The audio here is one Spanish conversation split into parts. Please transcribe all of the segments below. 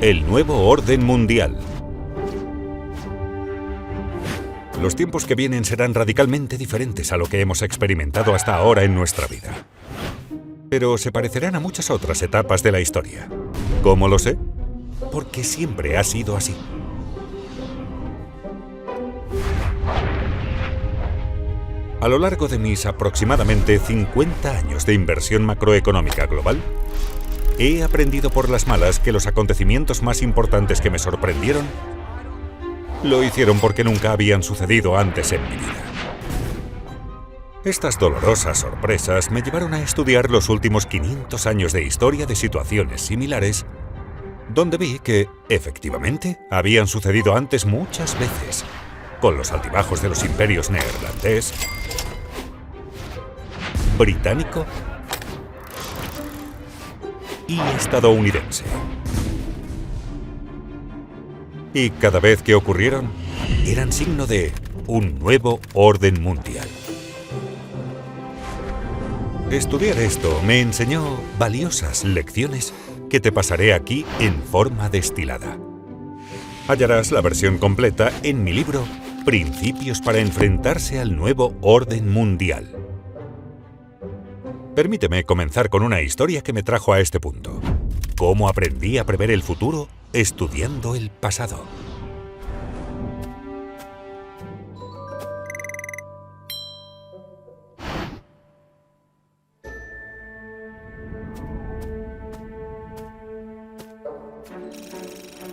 El nuevo orden mundial. Los tiempos que vienen serán radicalmente diferentes a lo que hemos experimentado hasta ahora en nuestra vida. Pero se parecerán a muchas otras etapas de la historia. ¿Cómo lo sé? Porque siempre ha sido así. A lo largo de mis aproximadamente 50 años de inversión macroeconómica global, he aprendido por las malas que los acontecimientos más importantes que me sorprendieron lo hicieron porque nunca habían sucedido antes en mi vida. Estas dolorosas sorpresas me llevaron a estudiar los últimos 500 años de historia de situaciones similares, donde vi que, efectivamente, habían sucedido antes muchas veces, con los altibajos de los imperios neerlandés, británico y estadounidense. Y cada vez que ocurrieron, eran signo de un nuevo orden mundial. Estudiar esto me enseñó valiosas lecciones que te pasaré aquí en forma destilada. Hallarás la versión completa en mi libro Principios para enfrentarse al nuevo orden mundial. Permíteme comenzar con una historia que me trajo a este punto. Cómo aprendí a prever el futuro estudiando el pasado.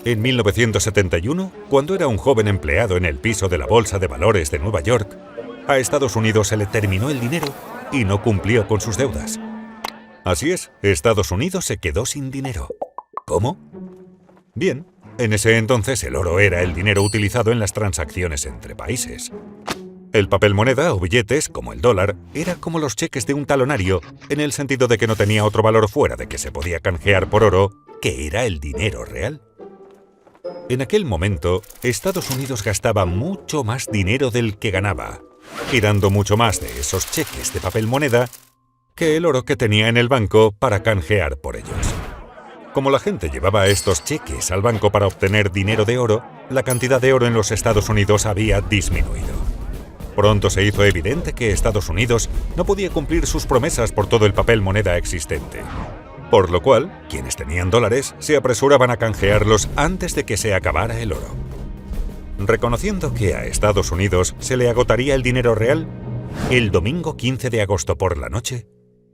En 1971, cuando era un joven empleado en el piso de la Bolsa de Valores de Nueva York, a Estados Unidos se le terminó el dinero y no cumplió con sus deudas. Así es, Estados Unidos se quedó sin dinero. ¿Cómo? Bien, en ese entonces el oro era el dinero utilizado en las transacciones entre países. El papel moneda o billetes, como el dólar, era como los cheques de un talonario, en el sentido de que no tenía otro valor fuera de que se podía canjear por oro, que era el dinero real. En aquel momento, Estados Unidos gastaba mucho más dinero del que ganaba, girando mucho más de esos cheques de papel moneda que el oro que tenía en el banco para canjear por ellos. Como la gente llevaba estos cheques al banco para obtener dinero de oro, la cantidad de oro en los Estados Unidos había disminuido. Pronto se hizo evidente que Estados Unidos no podía cumplir sus promesas por todo el papel moneda existente. Por lo cual, quienes tenían dólares se apresuraban a canjearlos antes de que se acabara el oro. Reconociendo que a Estados Unidos se le agotaría el dinero real, el domingo 15 de agosto por la noche,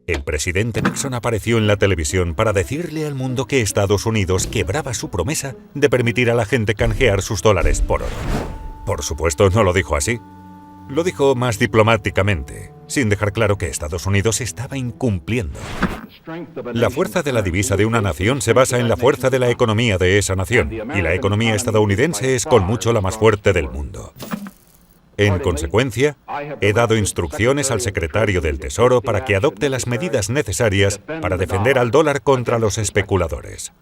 el presidente Nixon apareció en la televisión para decirle al mundo que Estados Unidos quebraba su promesa de permitir a la gente canjear sus dólares por oro. Por supuesto, no lo dijo así. Lo dijo más diplomáticamente, sin dejar claro que Estados Unidos estaba incumpliendo. La fuerza de la divisa de una nación se basa en la fuerza de la economía de esa nación, y la economía estadounidense es con mucho la más fuerte del mundo. En consecuencia, he dado instrucciones al secretario del Tesoro para que adopte las medidas necesarias para defender al dólar contra los especuladores.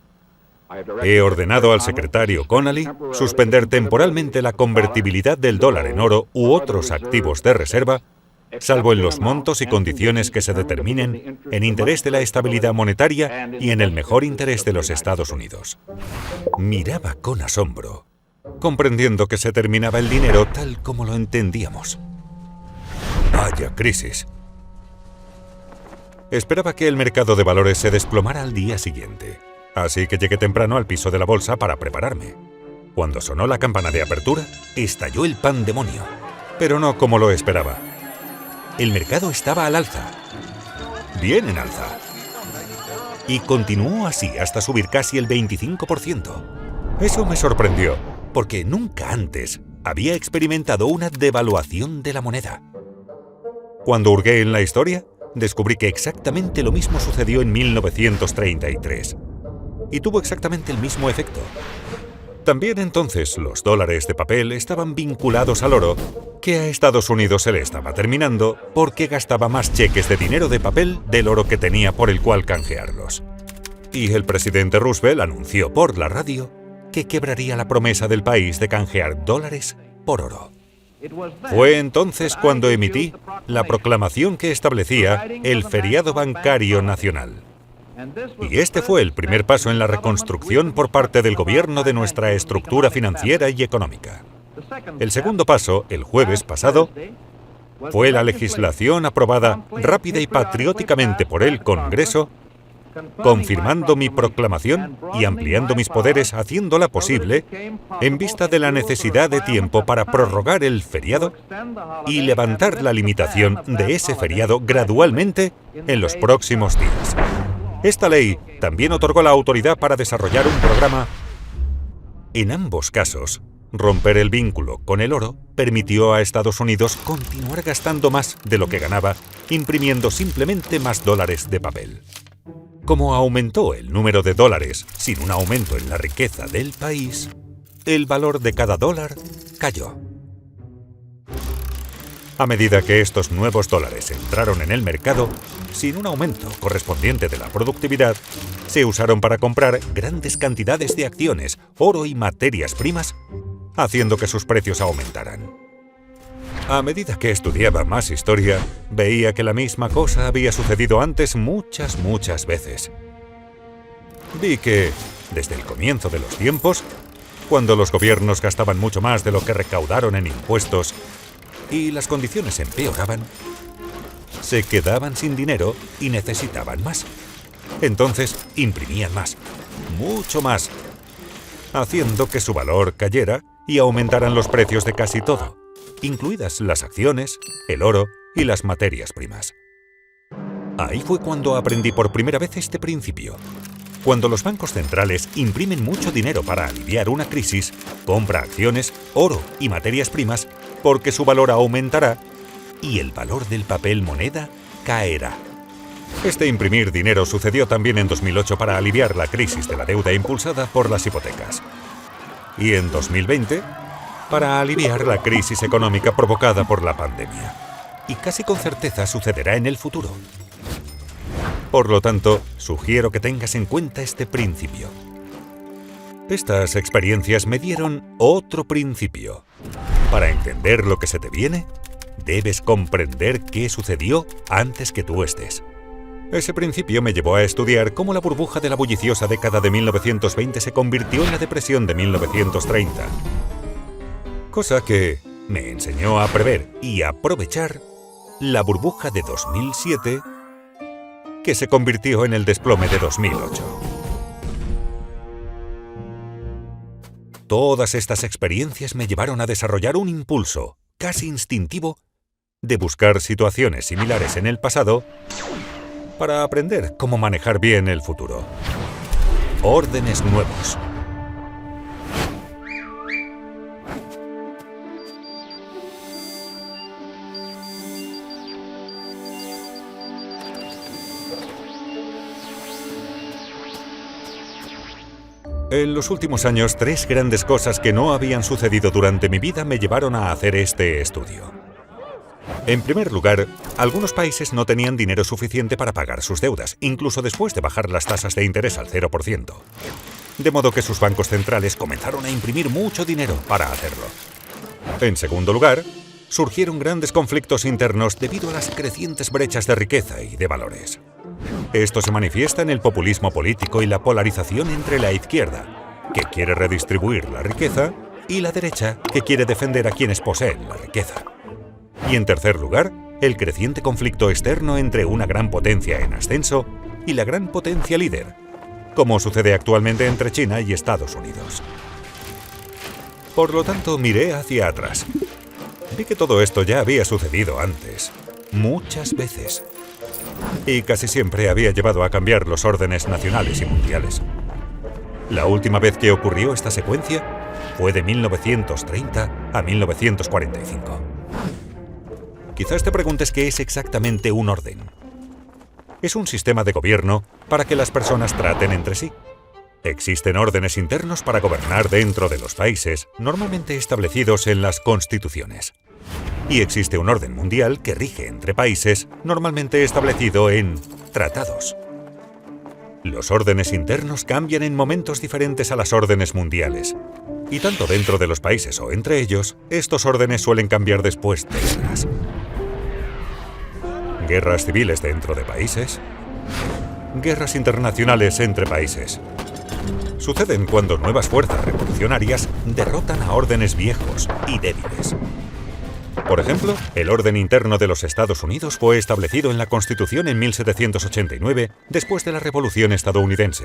He ordenado al secretario Connally suspender temporalmente la convertibilidad del dólar en oro u otros activos de reserva, salvo en los montos y condiciones que se determinen en interés de la estabilidad monetaria y en el mejor interés de los Estados Unidos. Miraba con asombro, comprendiendo que se terminaba el dinero tal como lo entendíamos. ¡Vaya crisis! Esperaba que el mercado de valores se desplomara al día siguiente. Así que llegué temprano al piso de la bolsa para prepararme. Cuando sonó la campana de apertura, estalló el pandemonio. Pero no como lo esperaba. El mercado estaba al alza. Bien en alza. Y continuó así hasta subir casi el 25%. Eso me sorprendió, porque nunca antes había experimentado una devaluación de la moneda. Cuando hurgué en la historia, descubrí que exactamente lo mismo sucedió en 1933. Y tuvo exactamente el mismo efecto. También entonces los dólares de papel estaban vinculados al oro, que a Estados Unidos se le estaba terminando porque gastaba más cheques de dinero de papel del oro que tenía por el cual canjearlos. Y el presidente Roosevelt anunció por la radio que quebraría la promesa del país de canjear dólares por oro. Fue entonces cuando emití la proclamación que establecía el feriado bancario nacional. Y este fue el primer paso en la reconstrucción por parte del gobierno de nuestra estructura financiera y económica. El segundo paso, el jueves pasado, fue la legislación aprobada rápida y patrióticamente por el Congreso, confirmando mi proclamación y ampliando mis poderes, haciéndola posible en vista de la necesidad de tiempo para prorrogar el feriado y levantar la limitación de ese feriado gradualmente en los próximos días. Esta ley también otorgó la autoridad para desarrollar un programa. En ambos casos, romper el vínculo con el oro permitió a Estados Unidos continuar gastando más de lo que ganaba, imprimiendo simplemente más dólares de papel. Como aumentó el número de dólares sin un aumento en la riqueza del país, el valor de cada dólar cayó. A medida que estos nuevos dólares entraron en el mercado, sin un aumento correspondiente de la productividad, se usaron para comprar grandes cantidades de acciones, oro y materias primas, haciendo que sus precios aumentaran. A medida que estudiaba más historia, veía que la misma cosa había sucedido antes muchas veces. Vi que, desde el comienzo de los tiempos, cuando los gobiernos gastaban mucho más de lo que recaudaron en impuestos y las condiciones empeoraban, se quedaban sin dinero y necesitaban más. Entonces imprimían más, mucho más, haciendo que su valor cayera y aumentaran los precios de casi todo, incluidas las acciones, el oro y las materias primas. Ahí fue cuando aprendí por primera vez este principio. Cuando los bancos centrales imprimen mucho dinero para aliviar una crisis, compra acciones, oro y materias primas porque su valor aumentará y el valor del papel moneda caerá. Este imprimir dinero sucedió también en 2008 para aliviar la crisis de la deuda impulsada por las hipotecas. Y en 2020, para aliviar la crisis económica provocada por la pandemia. Y casi con certeza sucederá en el futuro. Por lo tanto, sugiero que tengas en cuenta este principio. Estas experiencias me dieron otro principio. Para entender lo que se te viene, debes comprender qué sucedió antes que tú estés. Ese principio me llevó a estudiar cómo la burbuja de la bulliciosa década de 1920 se convirtió en la depresión de 1930. Cosa que me enseñó a prever y aprovechar la burbuja de 2007, que se convirtió en el desplome de 2008. Todas estas experiencias me llevaron a desarrollar un impulso, casi instintivo, de buscar situaciones similares en el pasado para aprender cómo manejar bien el futuro. Órdenes nuevos. En los últimos años, 3 grandes cosas que no habían sucedido durante mi vida me llevaron a hacer este estudio. En primer lugar, algunos países no tenían dinero suficiente para pagar sus deudas, incluso después de bajar las tasas de interés al 0%. De modo que sus bancos centrales comenzaron a imprimir mucho dinero para hacerlo. En segundo lugar, surgieron grandes conflictos internos debido a las crecientes brechas de riqueza y de valores. Esto se manifiesta en el populismo político y la polarización entre la izquierda, que quiere redistribuir la riqueza, y la derecha, que quiere defender a quienes poseen la riqueza. Y en tercer lugar, el creciente conflicto externo entre una gran potencia en ascenso y la gran potencia líder, como sucede actualmente entre China y Estados Unidos. Por lo tanto, miré hacia atrás. Vi que todo esto ya había sucedido antes, muchas veces. Y casi siempre había llevado a cambiar los órdenes nacionales y mundiales. La última vez que ocurrió esta secuencia fue de 1930 a 1945. Quizás te preguntes qué es exactamente un orden. Es un sistema de gobierno para que las personas traten entre sí. Existen órdenes internos para gobernar dentro de los países, normalmente establecidos en las constituciones. Y existe un orden mundial que rige entre países, normalmente establecido en tratados. Los órdenes internos cambian en momentos diferentes a las órdenes mundiales. Y tanto dentro de los países o entre ellos, estos órdenes suelen cambiar después de guerras. Guerras civiles dentro de países, guerras internacionales entre países. Suceden cuando nuevas fuerzas revolucionarias derrotan a órdenes viejos y débiles. Por ejemplo, el orden interno de los Estados Unidos fue establecido en la Constitución en 1789, después de la Revolución estadounidense,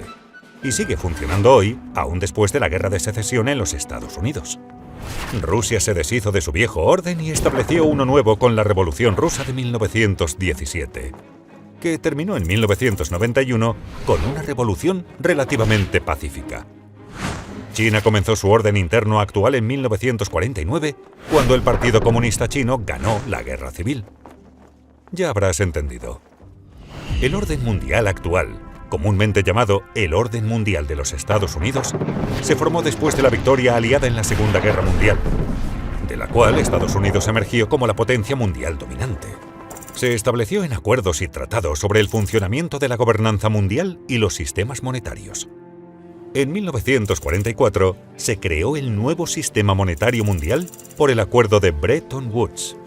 y sigue funcionando hoy, aún después de la Guerra de Secesión en los Estados Unidos. Rusia se deshizo de su viejo orden y estableció uno nuevo con la Revolución Rusa de 1917, que terminó en 1991 con una revolución relativamente pacífica. China comenzó su orden interno actual en 1949, cuando el Partido Comunista Chino ganó la Guerra Civil. Ya habrás entendido. El orden mundial actual, comúnmente llamado el Orden Mundial de los Estados Unidos, se formó después de la victoria aliada en la Segunda Guerra Mundial, de la cual Estados Unidos emergió como la potencia mundial dominante. Se estableció en acuerdos y tratados sobre el funcionamiento de la gobernanza mundial y los sistemas monetarios. En 1944 se creó el nuevo sistema monetario mundial por el acuerdo de Bretton Woods,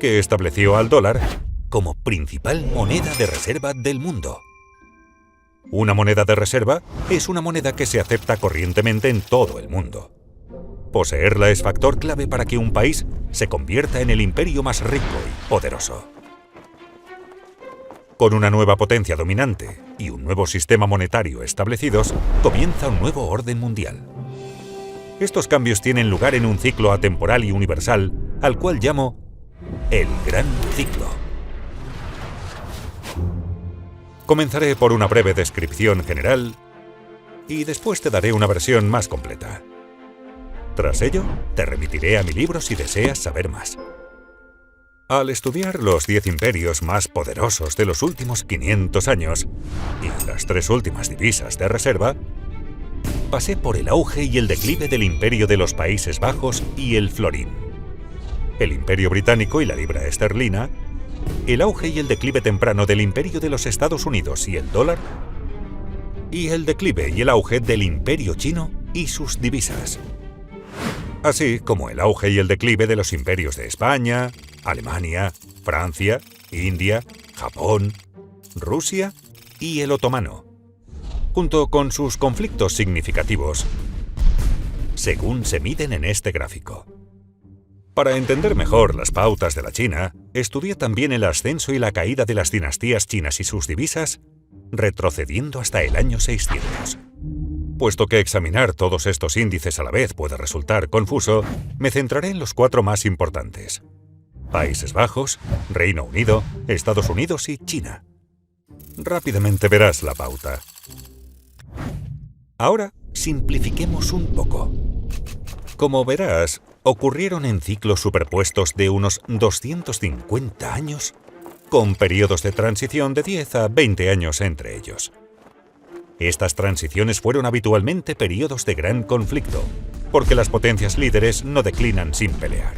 que estableció al dólar como principal moneda de reserva del mundo. Una moneda de reserva es una moneda que se acepta corrientemente en todo el mundo. Poseerla es factor clave para que un país se convierta en el imperio más rico y poderoso. Con una nueva potencia dominante y un nuevo sistema monetario establecidos, comienza un nuevo orden mundial. Estos cambios tienen lugar en un ciclo atemporal y universal, al cual llamo el Gran Ciclo. Comenzaré por una breve descripción general y después te daré una versión más completa. Tras ello, te remitiré a mi libro si deseas saber más. Al estudiar los 10 imperios más poderosos de los últimos 500 años y las 3 últimas divisas de reserva, pasé por el auge y el declive del imperio de los Países Bajos y el florín, el imperio británico y la libra esterlina, el auge y el declive temprano del imperio de los Estados Unidos y el dólar, y el declive y el auge del imperio chino y sus divisas, así como el auge y el declive de los imperios de España, Alemania, Francia, India, Japón, Rusia y el otomano, junto con sus conflictos significativos, según se miden en este gráfico. Para entender mejor las pautas de la China, estudié también el ascenso y la caída de las dinastías chinas y sus divisas, retrocediendo hasta el año 600. Puesto que examinar todos estos índices a la vez puede resultar confuso, me centraré en los 4 más importantes: Países Bajos, Reino Unido, Estados Unidos y China. Rápidamente verás la pauta. Ahora, simplifiquemos un poco. Como verás, ocurrieron en ciclos superpuestos de unos 250 años, con periodos de transición de 10 a 20 años entre ellos. Estas transiciones fueron habitualmente periodos de gran conflicto, porque las potencias líderes no declinan sin pelear.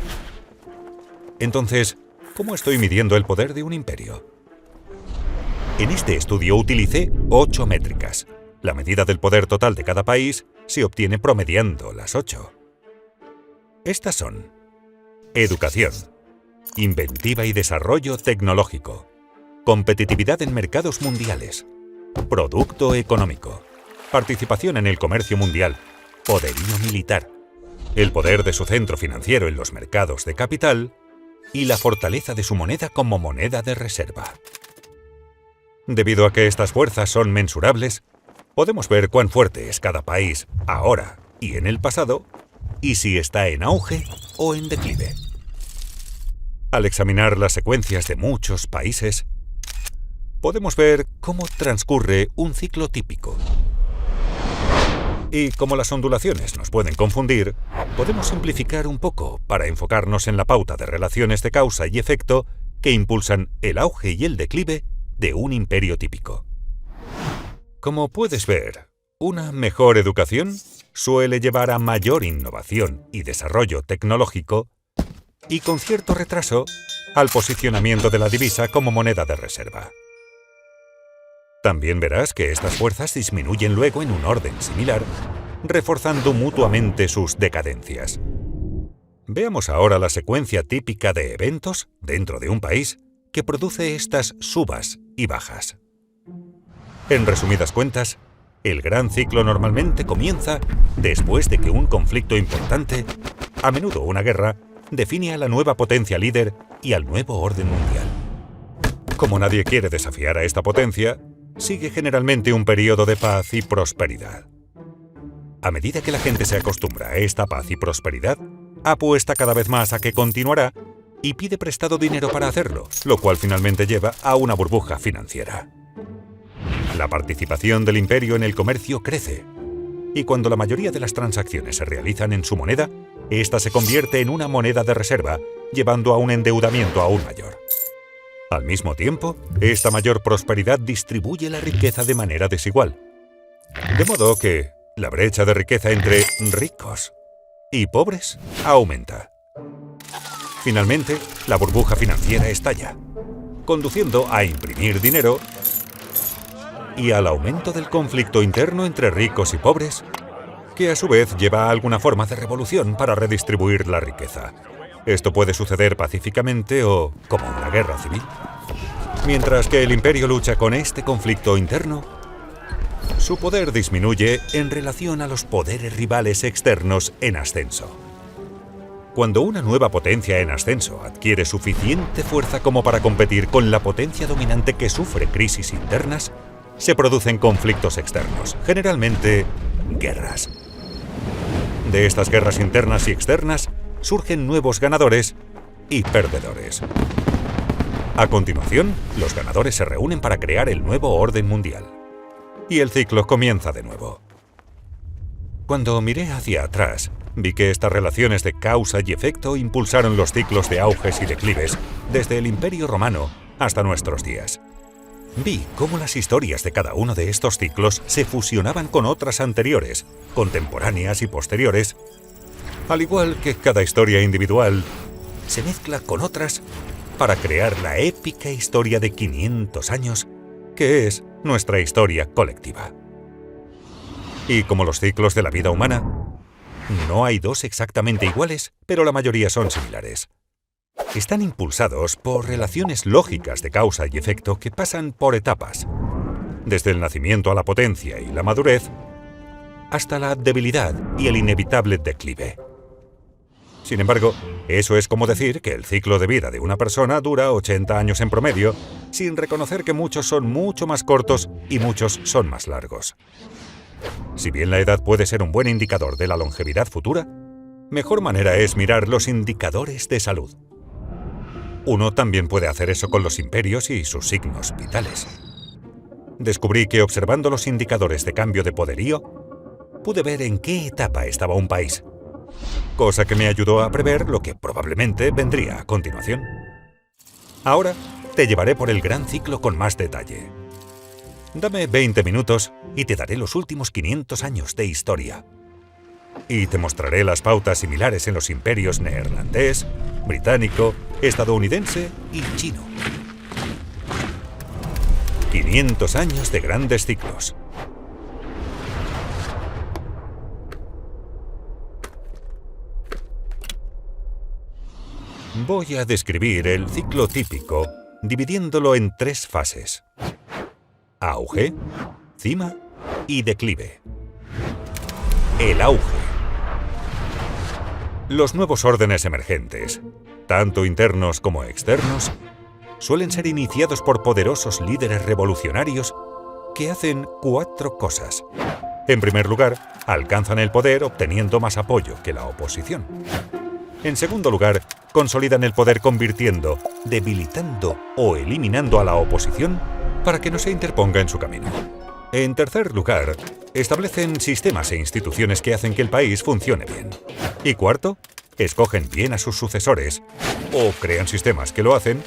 Entonces, ¿cómo estoy midiendo el poder de un imperio? En este estudio utilicé 8 métricas. La medida del poder total de cada país se obtiene promediando las 8. Estas son: educación, inventiva y desarrollo tecnológico, competitividad en mercados mundiales, producto económico, participación en el comercio mundial, poderío militar, el poder de su centro financiero en los mercados de capital y la fortaleza de su moneda como moneda de reserva. Debido a que estas fuerzas son mensurables, podemos ver cuán fuerte es cada país ahora y en el pasado, y si está en auge o en declive. Al examinar las secuencias de muchos países, podemos ver cómo transcurre un ciclo típico. Y como las ondulaciones nos pueden confundir, podemos simplificar un poco para enfocarnos en la pauta de relaciones de causa y efecto que impulsan el auge y el declive de un imperio típico. Como puedes ver, una mejor educación suele llevar a mayor innovación y desarrollo tecnológico y, con cierto retraso, al posicionamiento de la divisa como moneda de reserva. También verás que estas fuerzas disminuyen luego en un orden similar, reforzando mutuamente sus decadencias. Veamos ahora la secuencia típica de eventos dentro de un país que produce estas subas y bajas. En resumidas cuentas, el gran ciclo normalmente comienza después de que un conflicto importante, a menudo una guerra, define a la nueva potencia líder y al nuevo orden mundial. Como nadie quiere desafiar a esta potencia, sigue generalmente un periodo de paz y prosperidad. A medida que la gente se acostumbra a esta paz y prosperidad, apuesta cada vez más a que continuará y pide prestado dinero para hacerlo, lo cual finalmente lleva a una burbuja financiera. La participación del imperio en el comercio crece, y cuando la mayoría de las transacciones se realizan en su moneda, ésta se convierte en una moneda de reserva, llevando a un endeudamiento aún mayor. Al mismo tiempo, esta mayor prosperidad distribuye la riqueza de manera desigual, de modo que la brecha de riqueza entre ricos y pobres aumenta. Finalmente, la burbuja financiera estalla, conduciendo a imprimir dinero y al aumento del conflicto interno entre ricos y pobres, que a su vez lleva a alguna forma de revolución para redistribuir la riqueza. Esto puede suceder pacíficamente o como una guerra civil. Mientras que el imperio lucha con este conflicto interno, su poder disminuye en relación a los poderes rivales externos en ascenso. Cuando una nueva potencia en ascenso adquiere suficiente fuerza como para competir con la potencia dominante que sufre crisis internas, se producen conflictos externos, generalmente guerras. De estas guerras internas y externas surgen nuevos ganadores y perdedores. A continuación, los ganadores se reúnen para crear el nuevo orden mundial. Y el ciclo comienza de nuevo. Cuando miré hacia atrás, vi que estas relaciones de causa y efecto impulsaron los ciclos de auges y declives desde el Imperio Romano hasta nuestros días. Vi cómo las historias de cada uno de estos ciclos se fusionaban con otras anteriores, contemporáneas y posteriores, al igual que cada historia individual se mezcla con otras para crear la épica historia de 500 años que es nuestra historia colectiva. Y como los ciclos de la vida humana, no hay dos exactamente iguales, pero la mayoría son similares. Están impulsados por relaciones lógicas de causa y efecto que pasan por etapas, desde el nacimiento a la potencia y la madurez, hasta la debilidad y el inevitable declive. Sin embargo, eso es como decir que el ciclo de vida de una persona dura 80 años en promedio, sin reconocer que muchos son mucho más cortos y muchos son más largos. Si bien la edad puede ser un buen indicador de la longevidad futura, mejor manera es mirar los indicadores de salud. Uno también puede hacer eso con los imperios y sus signos vitales. Descubrí que observando los indicadores de cambio de poderío, pude ver en qué etapa estaba un país, cosa que me ayudó a prever lo que probablemente vendría a continuación. Ahora te llevaré por el gran ciclo con más detalle. Dame 20 minutos y te daré los últimos 500 años de historia. Y te mostraré las pautas similares en los imperios neerlandés, británico, estadounidense y chino. 500 años de grandes ciclos. Voy a describir el ciclo típico dividiéndolo en 3 fases: auge, cima y declive. El auge. Los nuevos órdenes emergentes, tanto internos como externos, suelen ser iniciados por poderosos líderes revolucionarios que hacen 4 cosas. En primer lugar, alcanzan el poder obteniendo más apoyo que la oposición. En segundo lugar, consolidan el poder convirtiendo, debilitando o eliminando a la oposición para que no se interponga en su camino. En tercer lugar, establecen sistemas e instituciones que hacen que el país funcione bien. Y cuarto, escogen bien a sus sucesores o crean sistemas que lo hacen,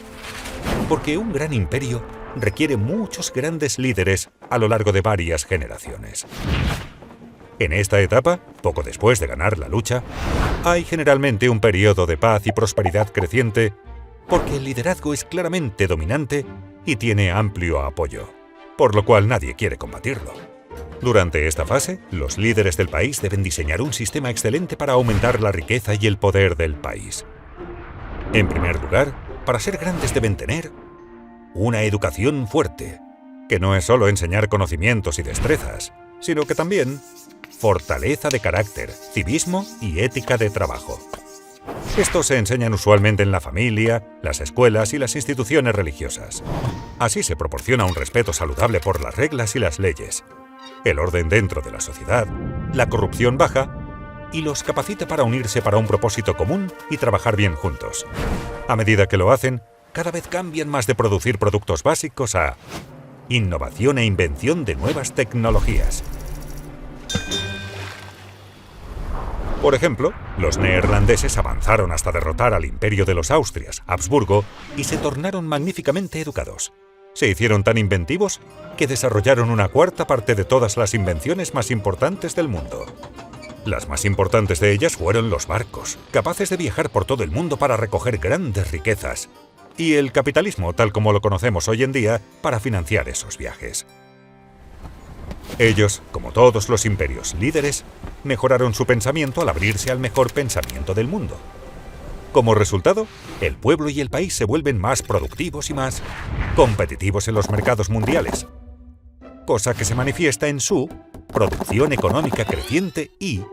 porque un gran imperio requiere muchos grandes líderes a lo largo de varias generaciones. En esta etapa, poco después de ganar la lucha, hay generalmente un periodo de paz y prosperidad creciente porque el liderazgo es claramente dominante y tiene amplio apoyo, por lo cual nadie quiere combatirlo. Durante esta fase, los líderes del país deben diseñar un sistema excelente para aumentar la riqueza y el poder del país. En primer lugar, para ser grandes deben tener una educación fuerte, que no es solo enseñar conocimientos y destrezas, sino que también fortaleza de carácter, civismo y ética de trabajo. Estos se enseñan usualmente en la familia, las escuelas y las instituciones religiosas. Así se proporciona un respeto saludable por las reglas y las leyes, el orden dentro de la sociedad, la corrupción baja y los capacita para unirse para un propósito común y trabajar bien juntos. A medida que lo hacen, cada vez cambian más de producir productos básicos a innovación e invención de nuevas tecnologías. Por ejemplo, los neerlandeses avanzaron hasta derrotar al imperio de los Austrias, Habsburgo, y se tornaron magníficamente educados. Se hicieron tan inventivos que desarrollaron una cuarta parte de todas las invenciones más importantes del mundo. Las más importantes de ellas fueron los barcos, capaces de viajar por todo el mundo para recoger grandes riquezas, y el capitalismo, tal como lo conocemos hoy en día, para financiar esos viajes. Ellos, como todos los imperios líderes, mejoraron su pensamiento al abrirse al mejor pensamiento del mundo. Como resultado, el pueblo y el país se vuelven más productivos y más competitivos en los mercados mundiales, cosa que se manifiesta en su producción económica creciente y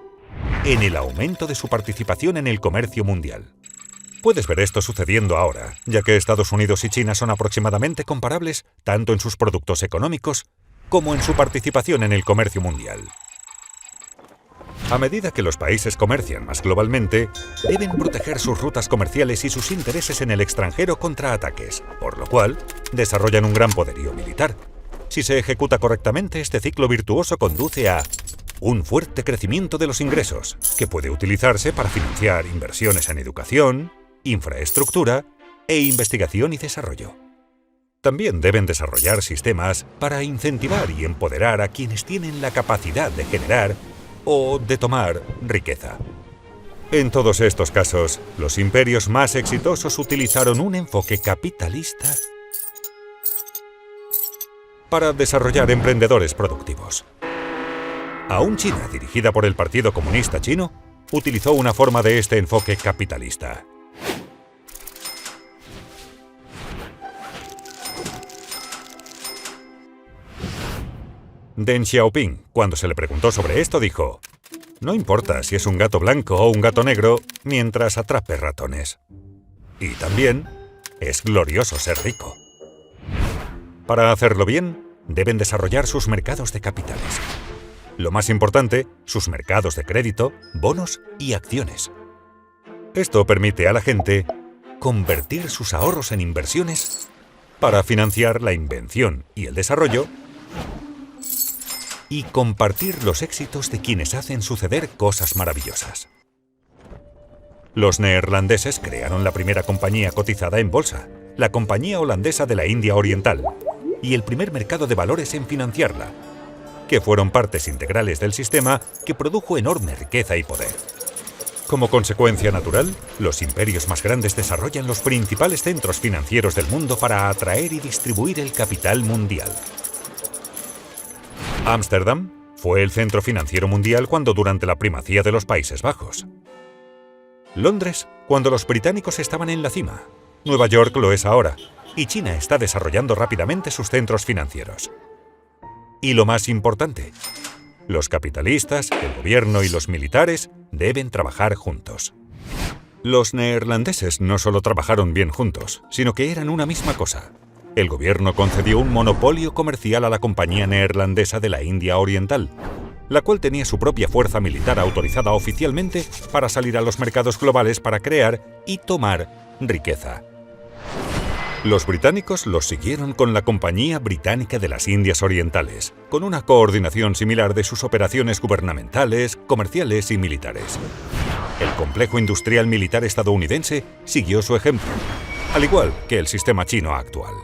en el aumento de su participación en el comercio mundial. Puedes ver esto sucediendo ahora, ya que Estados Unidos y China son aproximadamente comparables tanto en sus productos económicos como en su participación en el comercio mundial. A medida que los países comercian más globalmente, deben proteger sus rutas comerciales y sus intereses en el extranjero contra ataques, por lo cual desarrollan un gran poderío militar. Si se ejecuta correctamente, este ciclo virtuoso conduce a un fuerte crecimiento de los ingresos, que puede utilizarse para financiar inversiones en educación, infraestructura e investigación y desarrollo. También deben desarrollar sistemas para incentivar y empoderar a quienes tienen la capacidad de generar o de tomar riqueza. En todos estos casos, los imperios más exitosos utilizaron un enfoque capitalista para desarrollar emprendedores productivos. Aún China, dirigida por el Partido Comunista Chino, utilizó una forma de este enfoque capitalista. Deng Xiaoping, cuando se le preguntó sobre esto, dijo: «No importa si es un gato blanco o un gato negro, mientras atrape ratones. Y también es glorioso ser rico». Para hacerlo bien, deben desarrollar sus mercados de capitales. Lo más importante, sus mercados de crédito, bonos y acciones. Esto permite a la gente convertir sus ahorros en inversiones para financiar la invención y el desarrollo y compartir los éxitos de quienes hacen suceder cosas maravillosas. Los neerlandeses crearon la primera compañía cotizada en bolsa, la Compañía Holandesa de la India Oriental, y el primer mercado de valores en financiarla, que fueron partes integrales del sistema que produjo enorme riqueza y poder. Como consecuencia natural, los imperios más grandes desarrollan los principales centros financieros del mundo para atraer y distribuir el capital mundial. Ámsterdam fue el centro financiero mundial durante la primacía de los Países Bajos. Londres, cuando los británicos estaban en la cima. Nueva York lo es ahora, y China está desarrollando rápidamente sus centros financieros. Y lo más importante, los capitalistas, el gobierno y los militares deben trabajar juntos. Los neerlandeses no solo trabajaron bien juntos, sino que eran una misma cosa. El gobierno concedió un monopolio comercial a la Compañía Neerlandesa de la India Oriental, la cual tenía su propia fuerza militar autorizada oficialmente para salir a los mercados globales para crear y tomar riqueza. Los británicos los siguieron con la Compañía Británica de las Indias Orientales, con una coordinación similar de sus operaciones gubernamentales, comerciales y militares. El complejo industrial militar estadounidense siguió su ejemplo, al igual que el sistema chino actual.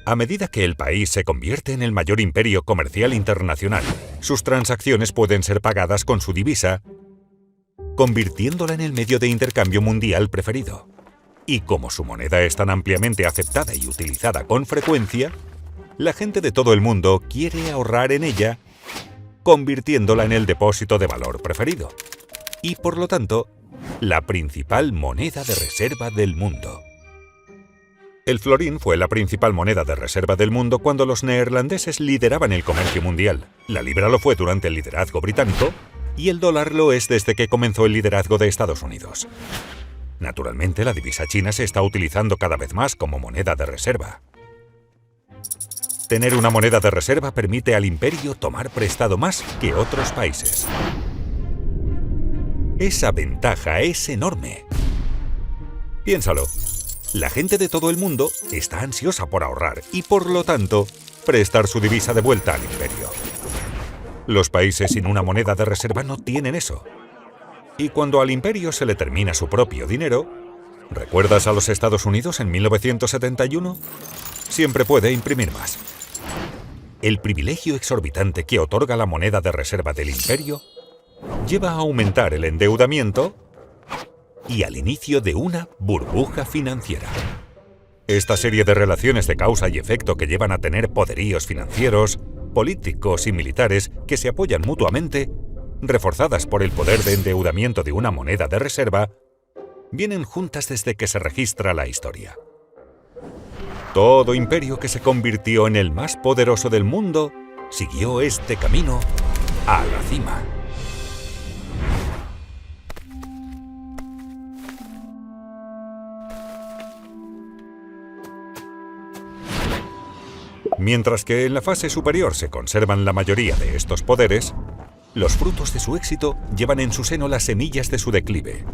A medida que el país se convierte en el mayor imperio comercial internacional, sus transacciones pueden ser pagadas con su divisa, convirtiéndola en el medio de intercambio mundial preferido. Y como su moneda es tan ampliamente aceptada y utilizada con frecuencia, la gente de todo el mundo quiere ahorrar en ella, convirtiéndola en el depósito de valor preferido. Y por lo tanto, la principal moneda de reserva del mundo. El florín fue la principal moneda de reserva del mundo cuando los neerlandeses lideraban el comercio mundial. La libra lo fue durante el liderazgo británico y el dólar lo es desde que comenzó el liderazgo de Estados Unidos. Naturalmente, la divisa china se está utilizando cada vez más como moneda de reserva. Tener una moneda de reserva permite al imperio tomar prestado más que otros países. Esa ventaja es enorme. Piénsalo. La gente de todo el mundo está ansiosa por ahorrar y, por lo tanto, prestar su divisa de vuelta al imperio. Los países sin una moneda de reserva no tienen eso. Y cuando al imperio se le termina su propio dinero, ¿recuerdas a los Estados Unidos en 1971? Siempre puede imprimir más. El privilegio exorbitante que otorga la moneda de reserva del imperio lleva a aumentar el endeudamiento y al inicio de una burbuja financiera. Esta serie de relaciones de causa y efecto que llevan a tener poderíos financieros, políticos y militares que se apoyan mutuamente, reforzadas por el poder de endeudamiento de una moneda de reserva, vienen juntas desde que se registra la historia. Todo imperio que se convirtió en el más poderoso del mundo siguió este camino a la cima. Mientras que en la fase superior se conservan la mayoría de estos poderes, los frutos de su éxito llevan en su seno las semillas de su declive.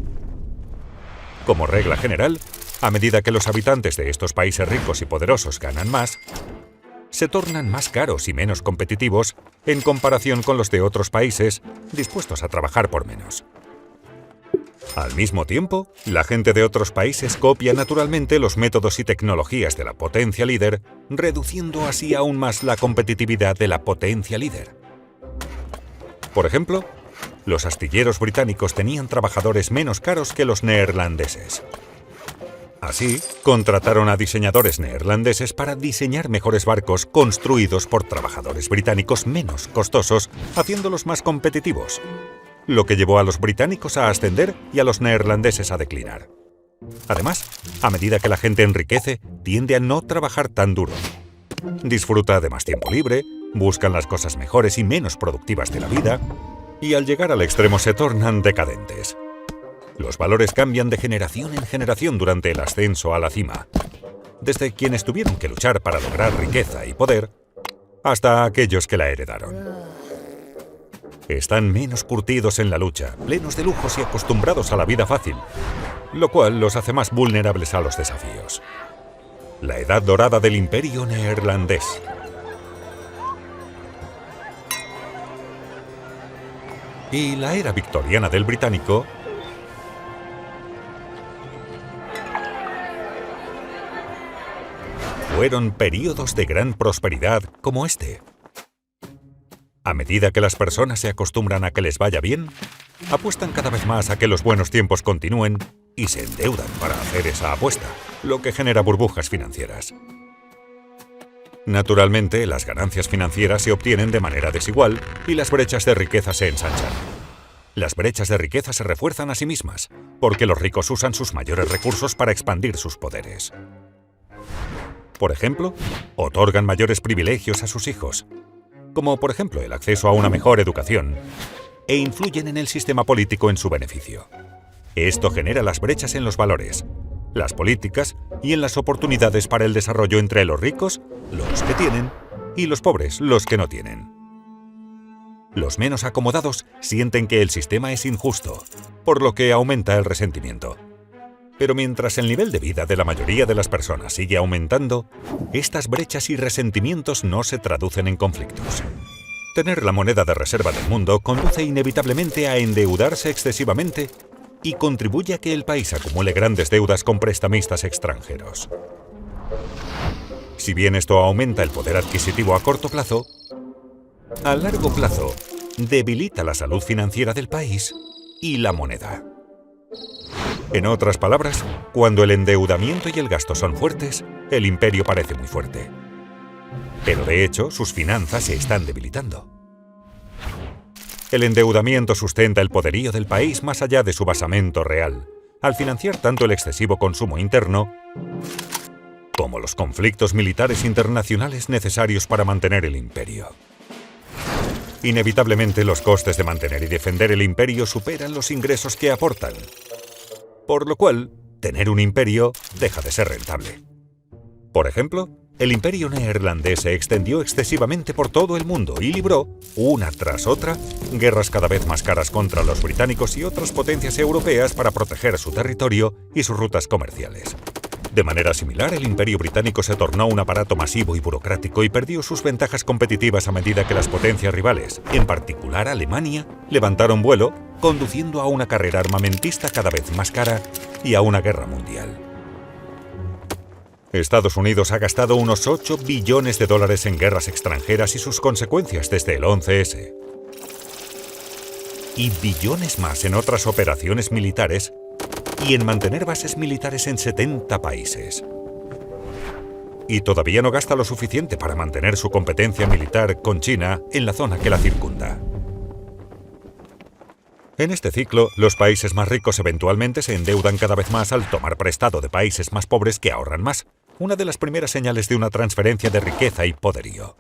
Como regla general, a medida que los habitantes de estos países ricos y poderosos ganan más, se tornan más caros y menos competitivos en comparación con los de otros países dispuestos a trabajar por menos. Al mismo tiempo, la gente de otros países copia naturalmente los métodos y tecnologías de la potencia líder, reduciendo así aún más la competitividad de la potencia líder. Por ejemplo, los astilleros británicos tenían trabajadores menos caros que los neerlandeses. Así, contrataron a diseñadores neerlandeses para diseñar mejores barcos construidos por trabajadores británicos menos costosos, haciéndolos más competitivos, lo que llevó a los británicos a ascender y a los neerlandeses a declinar. Además, a medida que la gente enriquece, tiende a no trabajar tan duro. Disfruta de más tiempo libre, buscan las cosas mejores y menos productivas de la vida, y al llegar al extremo se tornan decadentes. Los valores cambian de generación en generación durante el ascenso a la cima, desde quienes tuvieron que luchar para lograr riqueza y poder, hasta aquellos que la heredaron. Están menos curtidos en la lucha, plenos de lujos y acostumbrados a la vida fácil, lo cual los hace más vulnerables a los desafíos. La edad dorada del imperio neerlandés. Y la era victoriana del británico fueron períodos de gran prosperidad como este. A medida que las personas se acostumbran a que les vaya bien, apuestan cada vez más a que los buenos tiempos continúen y se endeudan para hacer esa apuesta, lo que genera burbujas financieras. Naturalmente, las ganancias financieras se obtienen de manera desigual y las brechas de riqueza se ensanchan. Las brechas de riqueza se refuerzan a sí mismas, porque los ricos usan sus mayores recursos para expandir sus poderes. Por ejemplo, otorgan mayores privilegios a sus hijos, como por ejemplo el acceso a una mejor educación, e influyen en el sistema político en su beneficio. Esto genera las brechas en los valores, las políticas y en las oportunidades para el desarrollo entre los ricos, los que tienen, y los pobres, los que no tienen. Los menos acomodados sienten que el sistema es injusto, por lo que aumenta el resentimiento. Pero mientras el nivel de vida de la mayoría de las personas sigue aumentando, estas brechas y resentimientos no se traducen en conflictos. Tener la moneda de reserva del mundo conduce inevitablemente a endeudarse excesivamente y contribuye a que el país acumule grandes deudas con prestamistas extranjeros. Si bien esto aumenta el poder adquisitivo a corto plazo, a largo plazo debilita la salud financiera del país y la moneda. En otras palabras, cuando el endeudamiento y el gasto son fuertes, el imperio parece muy fuerte. Pero de hecho, sus finanzas se están debilitando. El endeudamiento sustenta el poderío del país más allá de su basamento real, al financiar tanto el excesivo consumo interno como los conflictos militares internacionales necesarios para mantener el imperio. Inevitablemente, los costes de mantener y defender el imperio superan los ingresos que aportan, por lo cual, tener un imperio deja de ser rentable. Por ejemplo, el imperio neerlandés se extendió excesivamente por todo el mundo y libró, una tras otra, guerras cada vez más caras contra los británicos y otras potencias europeas para proteger su territorio y sus rutas comerciales. De manera similar, el imperio británico se tornó un aparato masivo y burocrático y perdió sus ventajas competitivas a medida que las potencias rivales, en particular Alemania, levantaron vuelo, conduciendo a una carrera armamentista cada vez más cara y a una guerra mundial. Estados Unidos ha gastado unos 8 billones de dólares en guerras extranjeras y sus consecuencias desde el 11S. Y billones más en otras operaciones militares y en mantener bases militares en 70 países. Y todavía no gasta lo suficiente para mantener su competencia militar con China en la zona que la circunda. En este ciclo, los países más ricos eventualmente se endeudan cada vez más al tomar prestado de países más pobres que ahorran más, una de las primeras señales de una transferencia de riqueza y poderío.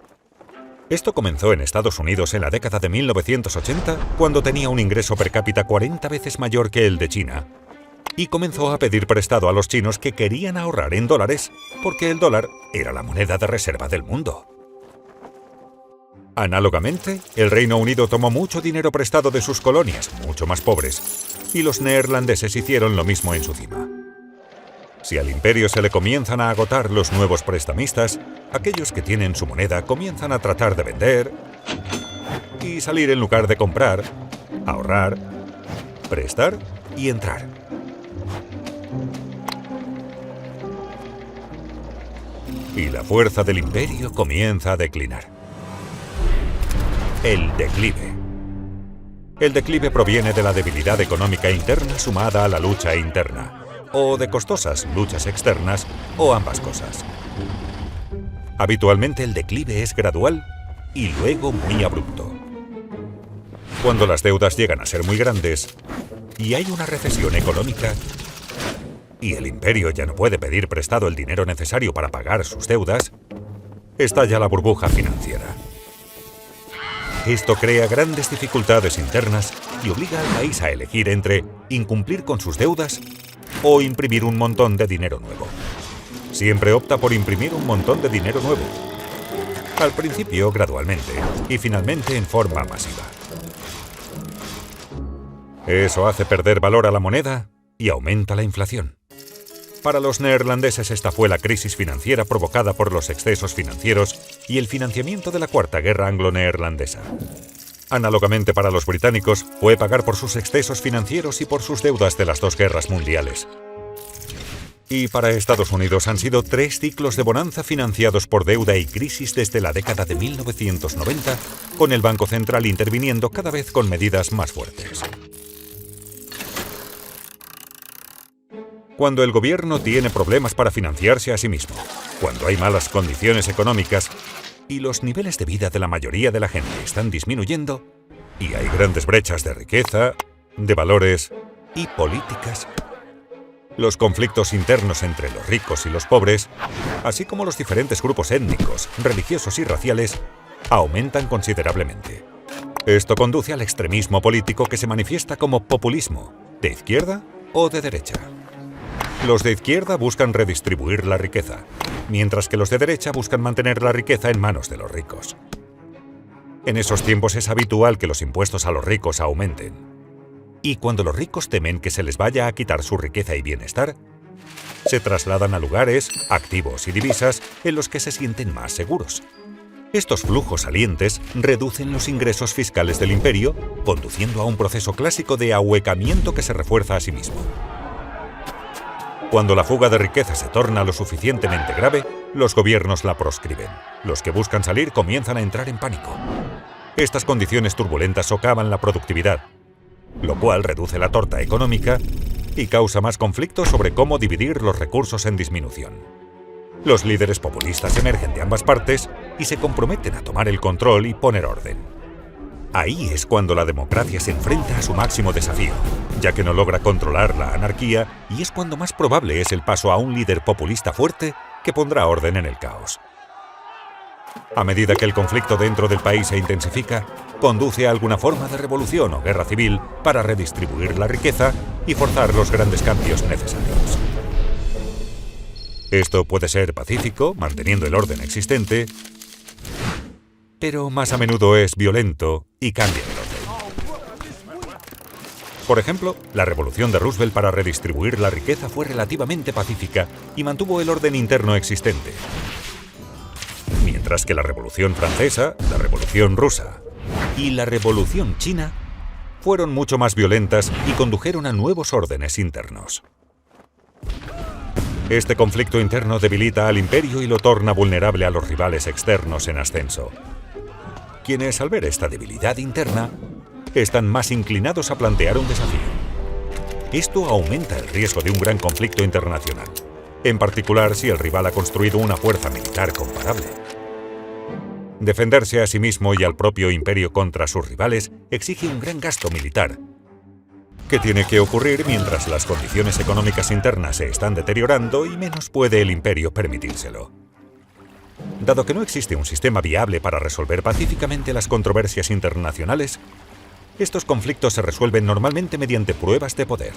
Esto comenzó en Estados Unidos en la década de 1980, cuando tenía un ingreso per cápita 40 veces mayor que el de China, y comenzó a pedir prestado a los chinos que querían ahorrar en dólares, porque el dólar era la moneda de reserva del mundo. Análogamente, el Reino Unido tomó mucho dinero prestado de sus colonias, mucho más pobres, y los neerlandeses hicieron lo mismo en su cima. Si al imperio se le comienzan a agotar los nuevos prestamistas, aquellos que tienen su moneda comienzan a tratar de vender y salir en lugar de comprar, ahorrar, prestar y entrar. Y la fuerza del imperio comienza a declinar. El declive. El declive proviene de la debilidad económica interna sumada a la lucha interna, o de costosas luchas externas, o ambas cosas. Habitualmente el declive es gradual y luego muy abrupto. Cuando las deudas llegan a ser muy grandes y hay una recesión económica y el imperio ya no puede pedir prestado el dinero necesario para pagar sus deudas, estalla la burbuja financiera. Esto crea grandes dificultades internas y obliga al país a elegir entre incumplir con sus deudas o imprimir un montón de dinero nuevo. Siempre opta por imprimir un montón de dinero nuevo. Al principio, gradualmente, y finalmente en forma masiva. Eso hace perder valor a la moneda y aumenta la inflación. Para los neerlandeses esta fue la crisis financiera provocada por los excesos financieros y el financiamiento de la Cuarta Guerra Anglo-Neerlandesa. Análogamente para los británicos, fue pagar por sus excesos financieros y por sus deudas de las dos guerras mundiales. Y para Estados Unidos han sido 3 ciclos de bonanza financiados por deuda y crisis desde la década de 1990, con el Banco Central interviniendo cada vez con medidas más fuertes. Cuando el gobierno tiene problemas para financiarse a sí mismo, cuando hay malas condiciones económicas y los niveles de vida de la mayoría de la gente están disminuyendo, y hay grandes brechas de riqueza, de valores y políticas, los conflictos internos entre los ricos y los pobres, así como los diferentes grupos étnicos, religiosos y raciales, aumentan considerablemente. Esto conduce al extremismo político que se manifiesta como populismo, de izquierda o de derecha. Los de izquierda buscan redistribuir la riqueza, mientras que los de derecha buscan mantener la riqueza en manos de los ricos. En esos tiempos es habitual que los impuestos a los ricos aumenten. Y cuando los ricos temen que se les vaya a quitar su riqueza y bienestar, se trasladan a lugares, activos y divisas en los que se sienten más seguros. Estos flujos salientes reducen los ingresos fiscales del imperio, conduciendo a un proceso clásico de ahuecamiento que se refuerza a sí mismo. Cuando la fuga de riqueza se torna lo suficientemente grave, los gobiernos la proscriben. Los que buscan salir comienzan a entrar en pánico. Estas condiciones turbulentas socavan la productividad, lo cual reduce la torta económica y causa más conflictos sobre cómo dividir los recursos en disminución. Los líderes populistas emergen de ambas partes y se comprometen a tomar el control y poner orden. Ahí es cuando la democracia se enfrenta a su máximo desafío, ya que no logra controlar la anarquía, y es cuando más probable es el paso a un líder populista fuerte que pondrá orden en el caos. A medida que el conflicto dentro del país se intensifica, conduce a alguna forma de revolución o guerra civil para redistribuir la riqueza y forzar los grandes cambios necesarios. Esto puede ser pacífico, manteniendo el orden existente, pero más a menudo es violento y cambia el orden. Por ejemplo, la revolución de Roosevelt para redistribuir la riqueza fue relativamente pacífica y mantuvo el orden interno existente. Mientras que la Revolución Francesa, la Revolución Rusa y la Revolución China fueron mucho más violentas y condujeron a nuevos órdenes internos. Este conflicto interno debilita al imperio y lo torna vulnerable a los rivales externos en ascenso, quienes, al ver esta debilidad interna, están más inclinados a plantear un desafío. Esto aumenta el riesgo de un gran conflicto internacional, en particular si el rival ha construido una fuerza militar comparable. Defenderse a sí mismo y al propio imperio contra sus rivales exige un gran gasto militar, que tiene que ocurrir mientras las condiciones económicas internas se están deteriorando y menos puede el imperio permitírselo. Dado que no existe un sistema viable para resolver pacíficamente las controversias internacionales, estos conflictos se resuelven normalmente mediante pruebas de poder.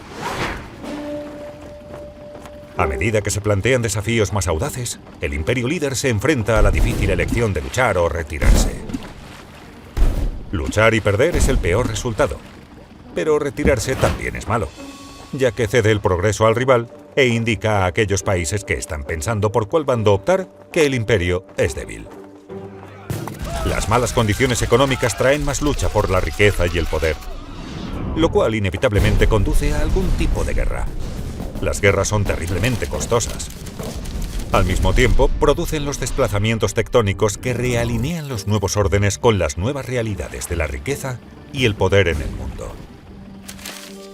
A medida que se plantean desafíos más audaces, el imperio líder se enfrenta a la difícil elección de luchar o retirarse. Luchar y perder es el peor resultado, pero retirarse también es malo, ya que cede el progreso al rival e indica a aquellos países que están pensando por cuál bando optar que el imperio es débil. Las malas condiciones económicas traen más lucha por la riqueza y el poder, lo cual inevitablemente conduce a algún tipo de guerra. Las guerras son terriblemente costosas. Al mismo tiempo, producen los desplazamientos tectónicos que realinean los nuevos órdenes con las nuevas realidades de la riqueza y el poder en el mundo.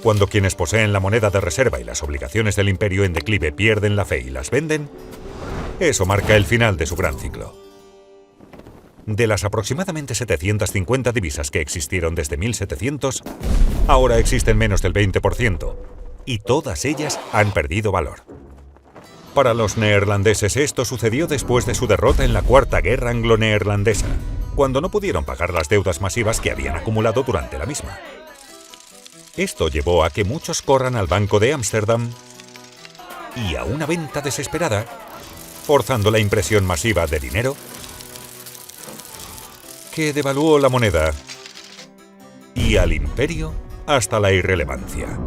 Cuando quienes poseen la moneda de reserva y las obligaciones del imperio en declive pierden la fe y las venden, eso marca el final de su gran ciclo. De las aproximadamente 750 divisas que existieron desde 1700, ahora existen menos del 20%, y todas ellas han perdido valor. Para los neerlandeses esto sucedió después de su derrota en la Cuarta Guerra Anglo-Neerlandesa, cuando no pudieron pagar las deudas masivas que habían acumulado durante la misma. Esto llevó a que muchos corran al Banco de Ámsterdam y a una venta desesperada, forzando la impresión masiva de dinero que devaluó la moneda y al imperio hasta la irrelevancia.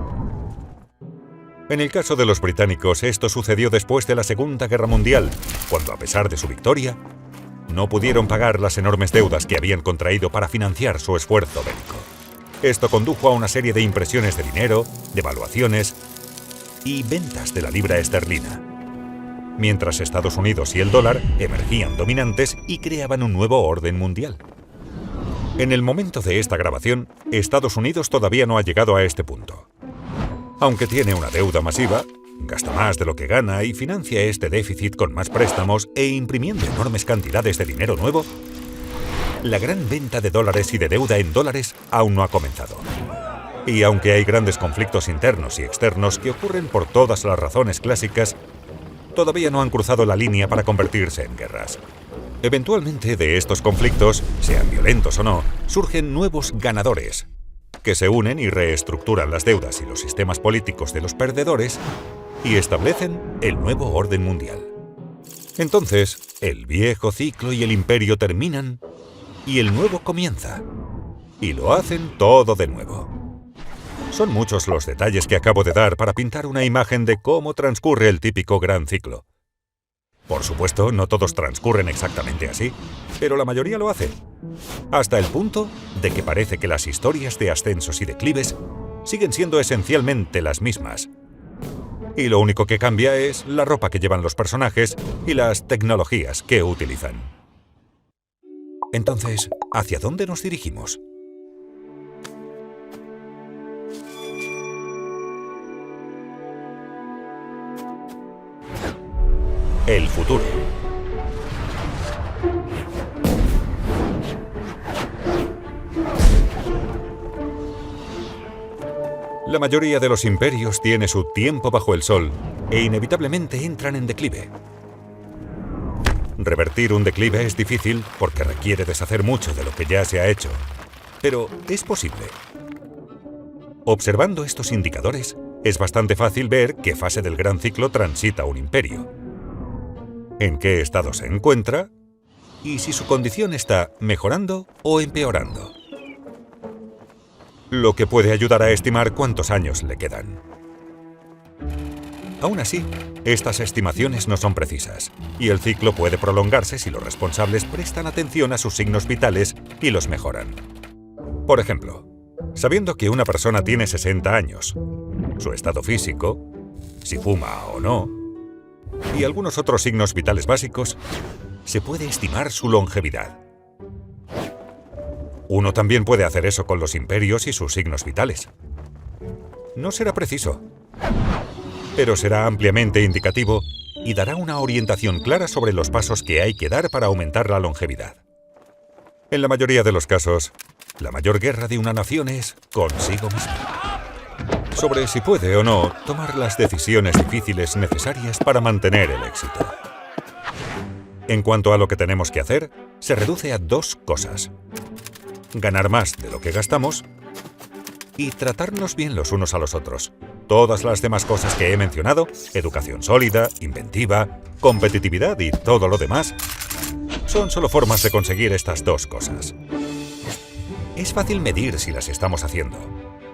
En el caso de los británicos, esto sucedió después de la Segunda Guerra Mundial, cuando, a pesar de su victoria, no pudieron pagar las enormes deudas que habían contraído para financiar su esfuerzo bélico. Esto condujo a una serie de impresiones de dinero, devaluaciones y ventas de la libra esterlina, mientras Estados Unidos y el dólar emergían dominantes y creaban un nuevo orden mundial. En el momento de esta grabación, Estados Unidos todavía no ha llegado a este punto. Aunque tiene una deuda masiva, gasta más de lo que gana y financia este déficit con más préstamos e imprimiendo enormes cantidades de dinero nuevo, la gran venta de dólares y de deuda en dólares aún no ha comenzado. Y aunque hay grandes conflictos internos y externos que ocurren por todas las razones clásicas, todavía no han cruzado la línea para convertirse en guerras. Eventualmente de estos conflictos, sean violentos o no, surgen nuevos ganadores, que se unen y reestructuran las deudas y los sistemas políticos de los perdedores y establecen el nuevo orden mundial. Entonces, el viejo ciclo y el imperio terminan y el nuevo comienza. Y lo hacen todo de nuevo. Son muchos los detalles que acabo de dar para pintar una imagen de cómo transcurre el típico gran ciclo. Por supuesto, no todos transcurren exactamente así, pero la mayoría lo hace, hasta el punto de que parece que las historias de ascensos y declives siguen siendo esencialmente las mismas. Y lo único que cambia es la ropa que llevan los personajes y las tecnologías que utilizan. Entonces, ¿hacia dónde nos dirigimos? El futuro. La mayoría de los imperios tiene su tiempo bajo el sol e inevitablemente entran en declive. Revertir un declive es difícil porque requiere deshacer mucho de lo que ya se ha hecho, pero es posible. Observando estos indicadores, es bastante fácil ver qué fase del gran ciclo transita un imperio, en qué estado se encuentra y si su condición está mejorando o empeorando, lo que puede ayudar a estimar cuántos años le quedan. Aún así, estas estimaciones no son precisas, y el ciclo puede prolongarse si los responsables prestan atención a sus signos vitales y los mejoran. Por ejemplo, sabiendo que una persona tiene 60 años, su estado físico, si fuma o no, y algunos otros signos vitales básicos, se puede estimar su longevidad. Uno también puede hacer eso con los imperios y sus signos vitales. No será preciso, pero será ampliamente indicativo y dará una orientación clara sobre los pasos que hay que dar para aumentar la longevidad. En la mayoría de los casos, la mayor guerra de una nación es consigo misma, sobre si puede o no tomar las decisiones difíciles necesarias para mantener el éxito. En cuanto a lo que tenemos que hacer, se reduce a dos cosas: ganar más de lo que gastamos y tratarnos bien los unos a los otros. Todas las demás cosas que he mencionado, educación sólida, inventiva, competitividad y todo lo demás, son solo formas de conseguir estas dos cosas. Es fácil medir si las estamos haciendo.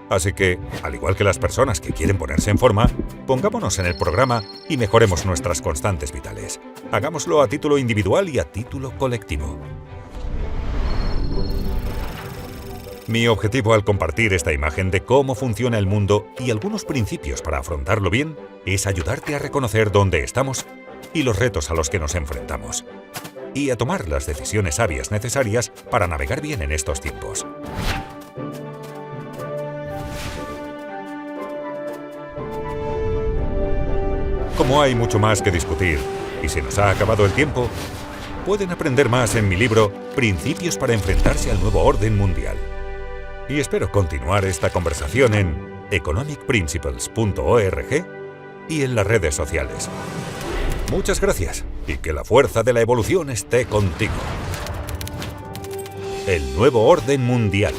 Así que, al igual que las personas que quieren ponerse en forma, pongámonos en el programa y mejoremos nuestras constantes vitales. Hagámoslo a título individual y a título colectivo. Mi objetivo al compartir esta imagen de cómo funciona el mundo y algunos principios para afrontarlo bien es ayudarte a reconocer dónde estamos y los retos a los que nos enfrentamos, y a tomar las decisiones sabias necesarias para navegar bien en estos tiempos. Como hay mucho más que discutir y se nos ha acabado el tiempo, pueden aprender más en mi libro Principios para enfrentarse al nuevo orden mundial. Y espero continuar esta conversación en economicprinciples.org y en las redes sociales. Muchas gracias y que la fuerza de la evolución esté contigo. El nuevo orden mundial.